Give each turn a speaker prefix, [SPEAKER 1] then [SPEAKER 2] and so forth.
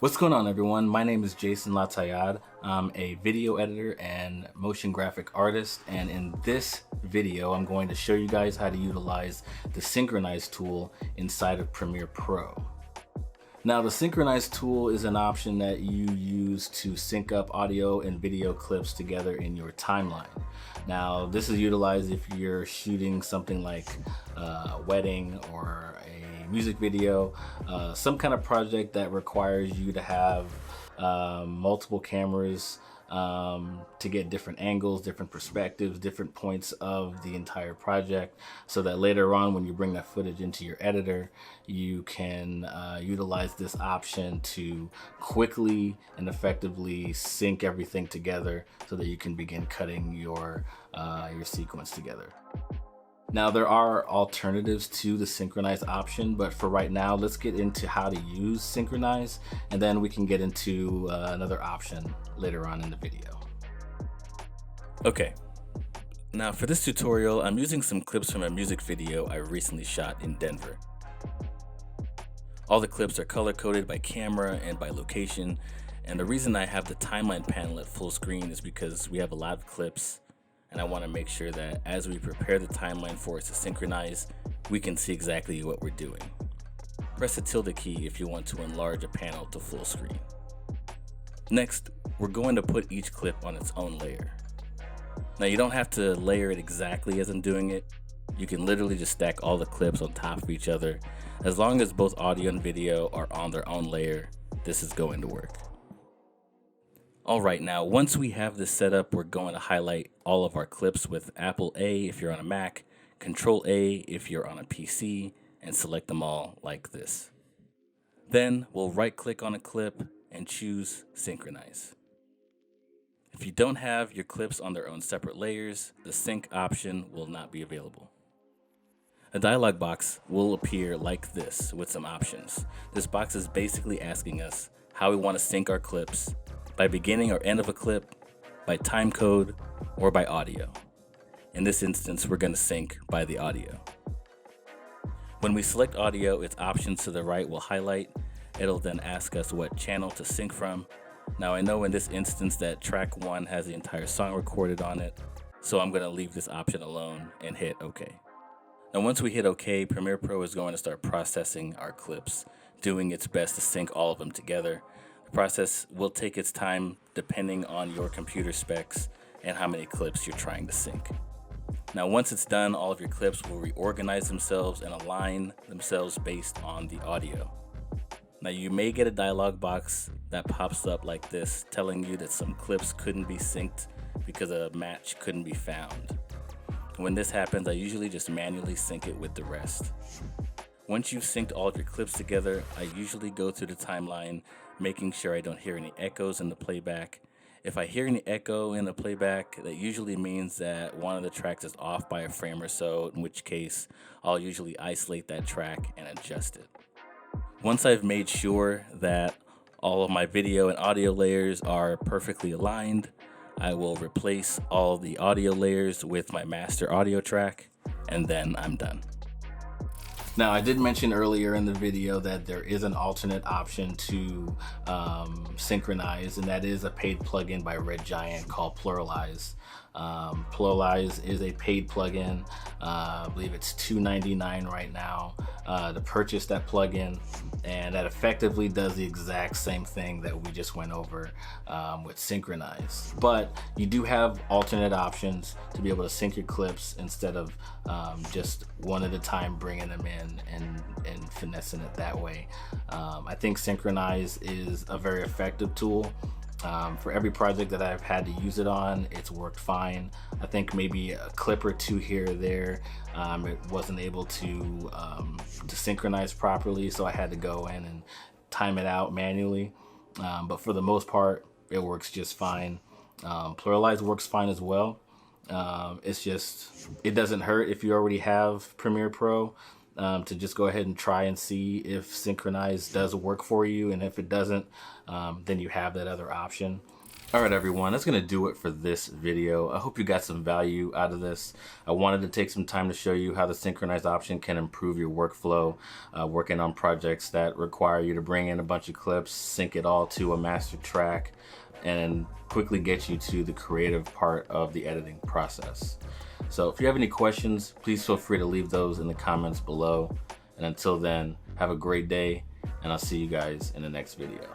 [SPEAKER 1] What's going on, everyone? My name is Jason Latayad. I'm a video editor and motion graphic artist, and in this video I'm going to show you guys how to utilize the Synchronize tool inside of Premiere Pro. Now, the Synchronize tool is an option that you use to sync up audio and video clips together in your timeline. Now, this is utilized if you're shooting something like a wedding or a music video, some kind of project that requires you to have multiple cameras to get different angles, different perspectives, different points of the entire project, so that later on when you bring that footage into your editor, you can utilize this option to quickly and effectively sync everything together so that you can begin cutting your sequence together. Now, there are alternatives to the Synchronize option, but for right now, let's get into how to use Synchronize, and then we can get into another option later on in the video. Okay, now for this tutorial, I'm using some clips from a music video I recently shot in Denver. All the clips are color-coded by camera and by location, and the reason I have the timeline panel at full screen is because we have a lot of clips, and I want to make sure that as we prepare the timeline for us to synchronize, we can see exactly what we're doing. Press the tilde key if you want to enlarge a panel to full screen. Next, we're going to put each clip on its own layer. Now, you don't have to layer it exactly as I'm doing it. You can literally just stack all the clips on top of each other. As long as both audio and video are on their own layer, this is going to work. Alright, now once we have this set up, we're going to highlight all of our clips with Apple A if you're on a Mac, Control A if you're on a PC, and select them all like this. Then we'll right click on a clip and choose Synchronize. If you don't have your clips on their own separate layers, the sync option will not be available. A dialog box will appear like this with some options. This box is basically asking us how we want to sync our clips, by beginning or end of a clip, by time code, or by audio. In this instance, we're going to sync by the audio. When we select audio, its options to the right will highlight. It'll then ask us what channel to sync from. Now, I know in this instance that track 1 has the entire song recorded on it, so I'm going to leave this option alone and hit OK. Now, once we hit OK, Premiere Pro is going to start processing our clips, doing its best to sync all of them together. The process will take its time depending on your computer specs and how many clips you're trying to sync. Now, once it's done, all of your clips will reorganize themselves and align themselves based on the audio. Now, you may get a dialog box that pops up like this telling you that some clips couldn't be synced because a match couldn't be found. When this happens, I usually just manually sync it with the rest. Once you've synced all of your clips together, I usually go through the timeline, making sure I don't hear any echoes in the playback. If I hear any echo in the playback, that usually means that one of the tracks is off by a frame or so, in which case I'll usually isolate that track and adjust it. Once I've made sure that all of my video and audio layers are perfectly aligned, I will replace all the audio layers with my master audio track, and then I'm done. Now, I did mention earlier in the video that there is an alternate option to Synchronize, and that is a paid plugin by Red Giant called PluralEyes. PluralEyes is a paid plugin. I believe it's $2.99 right now to purchase that plugin, and that effectively does the exact same thing that we just went over with Synchronize. But you do have alternate options to be able to sync your clips instead of just one at a time bringing them in and finessing it that way. I think Synchronize is a very effective tool. For every project that I've had to use it on, it's worked fine. I think maybe a clip or two here or there, it wasn't able to synchronize properly, so I had to go in and time it out manually. But for the most part, it works just fine. PluralEyes works fine as well. It's just, it doesn't hurt if you already have Premiere Pro to just go ahead and try and see if Synchronize does work for you, and if it doesn't, then you have that other option. All right, everyone, that's gonna do it for this video. I hope you got some value out of this. I wanted to take some time to show you how the Synchronize option can improve your workflow, working on projects that require you to bring in a bunch of clips, sync it all to a master track, and quickly get you to the creative part of the editing process. So if you have any questions, please feel free to leave those in the comments below. And until then, have a great day, and I'll see you guys in the next video.